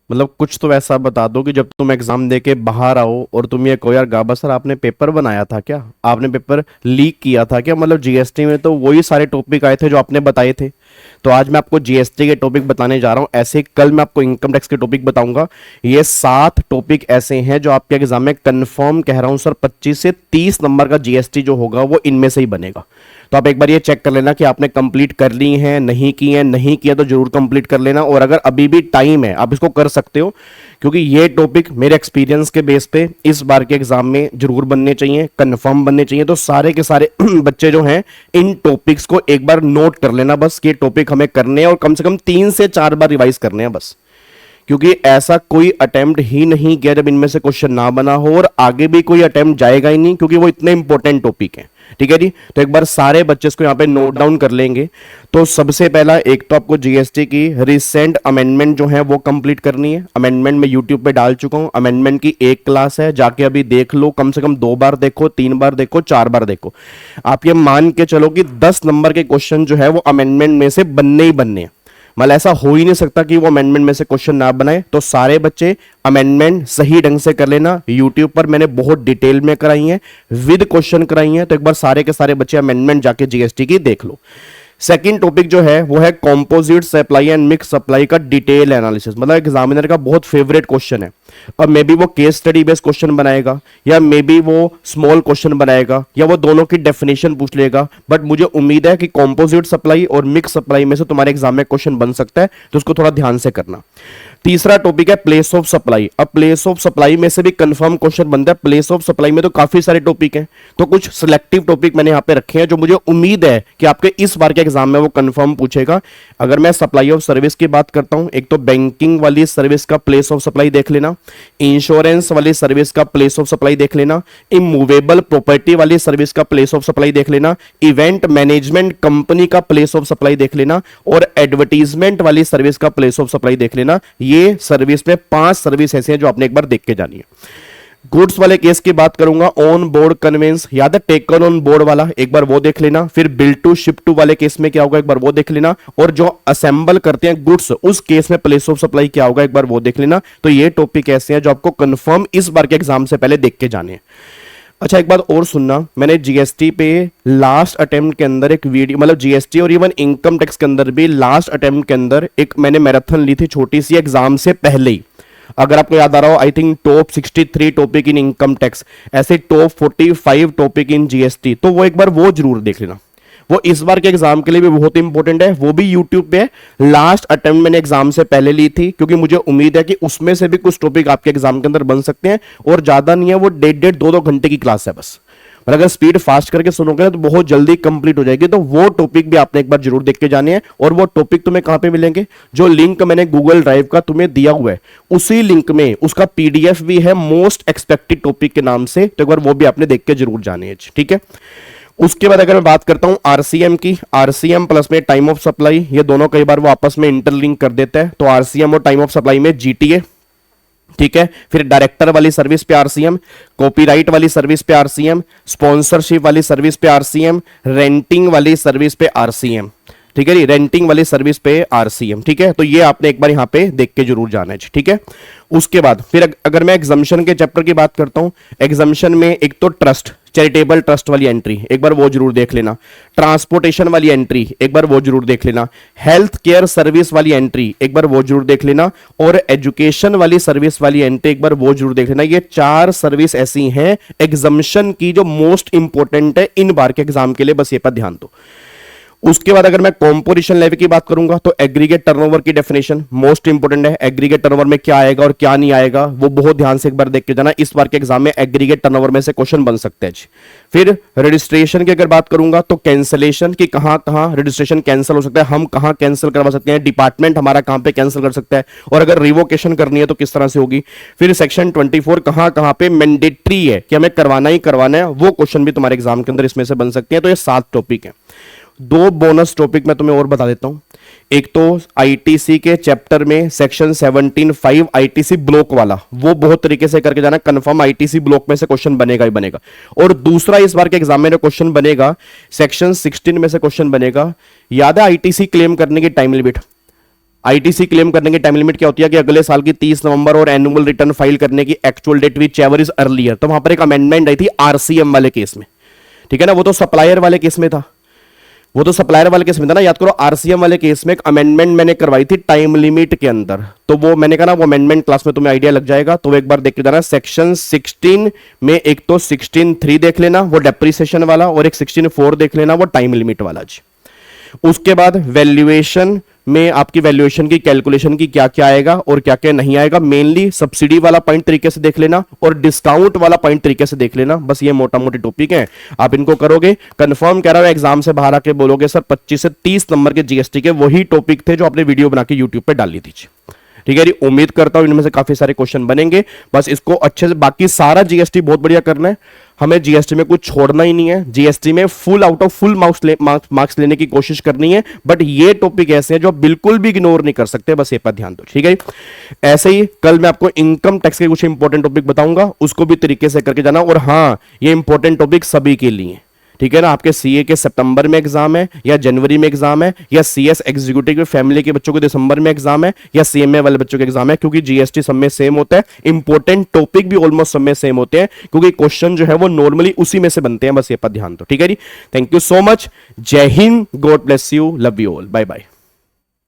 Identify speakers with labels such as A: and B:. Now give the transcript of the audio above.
A: मतलब कुछ तो ऐसा बता दो कि जब तुम एग्जाम दे के बाहर आओ और तुम ये कहो यार गाबा सर आपने पेपर बनाया था क्या, आपने पेपर लीक किया था क्या। मतलब जीएसटी में तो वही सारे टॉपिक आए थे जो आपने बताए थे। तो आज मैं आपको जीएसटी के टॉपिक बताने जा रहा हूं, ऐसे ही कल मैं आपको इनकम टैक्स के टॉपिक बताऊंगा। ये 7 टॉपिक ऐसे हैं जो आपके एग्जाम में कंफर्म कह रहा हूं सर 25 से 30 नंबर का जीएसटी जो होगा वो इनमें से ही बनेगा। तो आप एक बार ये चेक कर लेना कि आपने कंप्लीट कर ली है, नहीं की है, नहीं किया तो जरूर कंप्लीट कर लेना। और अगर अभी भी टाइम है आप इसको कर सकते हो, क्योंकि ये टॉपिक मेरे एक्सपीरियंस के बेस पे इस बार के एग्जाम में जरूर बनने चाहिए, कंफर्म बनने चाहिए। तो सारे के सारे बच्चे जो हैं इन टॉपिक्स को एक बार नोट कर लेना बस, कि टॉपिक हमें करने हैं और कम से कम 3 से 4 बार रिवाइज करने हैं बस। क्योंकि ऐसा कोई अटेम्प्ट ही नहीं किया जब इनमें से क्वेश्चन ना बना हो, और आगे भी कोई अटेम्प्ट जाएगा ही नहीं, क्योंकि वो इतने इंपॉर्टेंट टॉपिक है। ठीक है जी, तो एक बार सारे बच्चे इसको यहां पे नोट डाउन कर लेंगे। तो सबसे पहला एक तो आपको जीएसटी की रिसेंट अमेंडमेंट जो है वो कंप्लीट करनी है। अमेंडमेंट मैं यूट्यूब पे डाल चुका हूं, अमेंडमेंट की एक क्लास है, जाके अभी देख लो। कम से कम 2 बार देखो, 3 बार देखो, 4 बार देखो। आप ये मान के चलो कि 10 नंबर के क्वेश्चन जो है वो अमेंडमेंट में से बनने ही बनने हैं। मतलब ऐसा हो ही नहीं सकता कि वो अमेंडमेंट में से क्वेश्चन ना बनाए। तो सारे बच्चे अमेंडमेंट सही ढंग से कर लेना। यूट्यूब पर मैंने बहुत डिटेल में कराई है, विद क्वेश्चन कराई है। तो एक बार सारे के सारे बच्चे अमेंडमेंट जाके जीएसटी की देख लो। सेकंड टॉपिक जो है वो है composite supply and mix supply का डिटेल एनालिसिस। मतलब एग्जामिनर का बहुत फेवरेट क्वेश्चन है। अब मे बी वो केस स्टडी बेस्ड क्वेश्चन बनाएगा, या मे बी वो स्मॉल क्वेश्चन बनाएगा, या वो दोनों की डेफिनेशन पूछ लेगा। बट मुझे उम्मीद है कि कंपोजिट सप्लाई और मिक्स सप्लाई में से तुम्हारे एग्जाम में क्वेश्चन बन सकता है, तो उसको थोड़ा ध्यान से करना। तीसरा टॉपिक है प्लेस ऑफ सप्लाई। अब प्लेस ऑफ सप्लाई में से भी कंफर्म क्वेश्चन बनता है। प्लेस ऑफ सप्लाई में तो काफी सारे टॉपिक हैं, तो कुछ सिलेक्टिव टॉपिक मैंने यहां पे रखे हैं जो मुझे उम्मीद है कि आपके इस बार के एग्जाम में वो कंफर्म पूछेगा। अगर मैं सप्लाई ऑफ सर्विस की बात करता हूं, एक तो बैंकिंग वाली सर्विस का प्लेस ऑफ सप्लाई देख लेना, इंश्योरेंस वाली सर्विस का प्लेस ऑफ सप्लाई देख लेना, इमूवेबल प्रॉपर्टी वाली सर्विस का प्लेस ऑफ सप्लाई देख लेना, इवेंट मैनेजमेंट कंपनी का प्लेस ऑफ सप्लाई देख लेना, और एडवर्टीजमेंट वाली सर्विस का प्लेस ऑफ सप्लाई देख लेना। ये सर्विस में 5 सर्विस ऐसे हैं जो आपने एक बार देख के जानी है। गुड्स वाले केस की बात करूंगा, ऑन बोर्ड कन्वेंस, याद है टेकन ऑन बोर्ड वाला, एक बार वो देख लेना। फिर बिल टू शिप टू वाले केस में क्या होगा, एक बार वो देख लेना। और जो असेंबल करते हैं गुड्स, उस केस में प्लेस ऑफ सप्लाई क्या होगा, एक बार वो देख लेना। तो ये टॉपिक ऐसे हैं जो आपको कंफर्म इस बार के एग्जाम से पहले देख के जाने हैं। अच्छा, एक बात और सुनना, मैंने जीएसटी पे लास्ट अटेम्प्ट के अंदर एक वीडियो, मतलब जीएसटी और इवन इनकम टैक्स के अंदर भी लास्ट अटेम्प्ट के अंदर एक मैंने मैराथन ली थी छोटी सी एग्जाम से पहले ही। अगर आपको याद आ रहा हो, I think top 63 topic in income tax, ऐसे टॉप 45 टॉपिक इन जीएसटी, तो वो एक बार वो जरूर देख लेना। वो इस बार के एग्जाम के लिए भी बहुत इंपॉर्टेंट है। वो भी यूट्यूब पे है। लास्ट अटेम्प्ट मैंने एग्जाम से पहले ली थी, क्योंकि मुझे उम्मीद है कि उसमें से भी कुछ टॉपिक आपके एग्जाम के अंदर बन सकते हैं। और ज्यादा नहीं है, वो 1.5 2 घंटे की क्लास है बस। और अगर स्पीड फास्ट करके सुनोगे ना तो बहुत जल्दी कंप्लीट हो जाएगी। तो वो टॉपिक भी आपने एक बार जरूर देख के जाने हैं। और वो टॉपिक तुम्हें कहां पे मिलेंगे, जो लिंक मैंने गूगल ड्राइव का तुम्हें दिया हुआ है, उसी लिंक में उसका पीडीएफ भी है मोस्ट एक्सपेक्टेड टॉपिक के नाम से। तो एक बार वो भी आपने देख के जरूर जाने हैं, ठीक है। उसके बाद अगर मैं बात करता हूं आरसीएम की, आरसीएम प्लस में टाइम ऑफ सप्लाई, ये दोनों कई बार वो आपस में इंटरलिंक कर देते हैं। तो आरसीएम और टाइम ऑफ सप्लाई में जीटीए, ठीक है। फिर डायरेक्टर वाली सर्विस पे आरसीएम, कॉपीराइट वाली सर्विस पे आरसीएम, स्पॉन्सरशिप वाली सर्विस पे आरसीएम, रेंटिंग वाली सर्विस पे आरसीएम, ठीक है जी, रेंटिंग वाली सर्विस पे आरसीएम, ठीक है। तो ये आपने एक बार यहां पे देख के जरूर जाना है, ठीक है। उसके बाद फिर अगर मैं एग्जामिशन के चैप्टर की बात करता हूं, एग्जामिशन में एक तो ट्रस्ट, चैरिटेबल ट्रस्ट वाली एंट्री, एक बार वो जरूर देख लेना। ट्रांसपोर्टेशन वाली एंट्री, एक बार वो जरूर देख लेना। हेल्थ केयर सर्विस वाली एंट्री, एक बार वो जरूर देख लेना। और एजुकेशन वाली सर्विस वाली एंट्री, एक बार वो जरूर देख लेना। ये 4 सर्विस ऐसी हैं एग्जामिशन की जो मोस्ट इंपॉर्टेंट है इन बार के एग्जाम के लिए, बस ये पर ध्यान दो। उसके बाद अगर मैं कॉम्पोजिशन लेवल की बात करूंगा, तो एग्रीगेट टर्नओवर की डेफिनेशन मोस्ट इंपोर्टेंट है। एग्रीगेट टर्नओवर में क्या आएगा और क्या नहीं आएगा, वो बहुत ध्यान से एक बार देख के जाना। इस बार के एग्जाम में एग्रीगेट टर्नओवर में से क्वेश्चन बन सकते हैं। फिर रजिस्ट्रेशन की अगर बात करूंगा, तो कैंसलेशन की कहां कहां रजिस्ट्रेशन कैंसिल हो सकता है, हम कहां कैंसिल करवा सकते हैं, डिपार्टमेंट हमारा कहां पे कैंसिल कर सकता है, और अगर रिवोकेशन करनी है तो किस तरह से होगी। फिर सेक्शन 24 कहां कहां पे मैंडेटरी है कि हमें करवाना ही करवाना है, वो क्वेश्चन भी तुम्हारे एग्जाम के अंदर इसमें से बन सकते हैं। तो ये 7 टॉपिक है। 2 बोनस टॉपिक मैं तुम्हें और बता देता हूं। एक तो आईटीसी के चैप्टर में सेक्शन 17(5) आईटीसी ब्लॉक वाला, वो बहुत तरीके से करके जाना, कंफर्म आईटीसी ब्लॉक में से क्वेश्चन बनेगा ही बनेगा। और दूसरा इस बार के एग्जाम में क्वेश्चन बनेगा, सेक्शन 16 में से क्वेश्चन बनेगा। याद है आईटीसी क्लेम करने की टाइम लिमिट, आईटीसी क्लेम करने की टाइम लिमिट क्या होती है कि अगले साल की 30 नवंबर और एनुअल रिटर्न फाइल करने की actual date whichever is earlier. तो वहां पर एक अमेंडमेंट आई थी आरसीएम वाले केस में, ठीक है ना, वो तो सप्लायर वाले केस में था, वो तो सप्लायर वाले केस में था ना, याद करो। आरसीएम वाले केस में एक अमेंडमेंट मैंने करवाई थी टाइम लिमिट के अंदर, तो वो मैंने कहा ना वो अमेंडमेंट क्लास में तुम्हें आइडिया लग जाएगा, तो एक बार देख के जाना। सेक्शन 16 में एक तो 16(3) देख लेना वो डेप्रीसिएशन वाला, और एक 16(4) देख लेना वो टाइम लिमिट वाला जी। उसके बाद वैल्यूएशन में आपकी वैल्यूएशन की कैलकुलेशन की क्या क्या आएगा और क्या क्या नहीं आएगा, मेनली सब्सिडी वाला पॉइंट तरीके से देख लेना और डिस्काउंट वाला पॉइंट तरीके से देख लेना। बस ये मोटा मोटी टॉपिक है, आप इनको करोगे कंफर्म कह रहा हूं एग्जाम से बाहर आके बोलोगे सर 25 से 30 नंबर के जीएसटी के वही टॉपिक थे जो आपने वीडियो बना के यूट्यूब पे डाल ली थी। ठीक है जी, उम्मीद करता हूं इनमें से काफी सारे क्वेश्चन बनेंगे। बस इसको अच्छे से, बाकी सारा जीएसटी बहुत बढ़िया करना है, हमें जीएसटी में कुछ छोड़ना ही नहीं है। जीएसटी में full out of full marks लेने की कोशिश करनी है, बट ये टॉपिक ऐसे हैं जो बिल्कुल भी इग्नोर नहीं कर सकते, बस ये पर ध्यान दो। ठीक है, ऐसे ही कल मैं आपको इनकम टैक्स के कुछ इंपॉर्टेंट टॉपिक बताऊंगा, उसको भी तरीके से करके जाना। और हाँ, ये इंपॉर्टेंट टॉपिक सभी के लिए, ठीक है ना, आपके सीए के सितंबर में एग्जाम है या जनवरी में एग्जाम है, या सीएस एग्जीक्यूटिव के फैमिली के बच्चों को दिसंबर में एग्जाम है, या सीएमए वाले बच्चों के एग्जाम है, क्योंकि जीएसटी सब में सेम होता है, इंपॉर्टेंट टॉपिक भी ऑलमोस्ट सब में सेम होते हैं, क्योंकि क्वेश्चन जो है वो नॉर्मली उसी में से बनते हैं। बस ये पर ध्यान दो। ठीक है जी, थैंक यू सो मच, जय हिंद, God bless you, love you all, bye bye.